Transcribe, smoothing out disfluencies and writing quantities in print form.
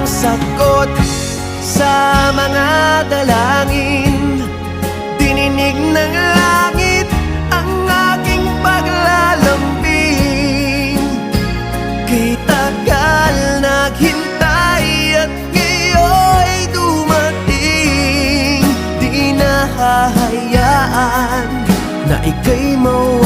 ang sagot sa mga dalangin. Dininig ng langit ang aking paglalambing. Kay tagal naghintay at ngayon'y dumating. Di na hahayaan na ika'y mawala.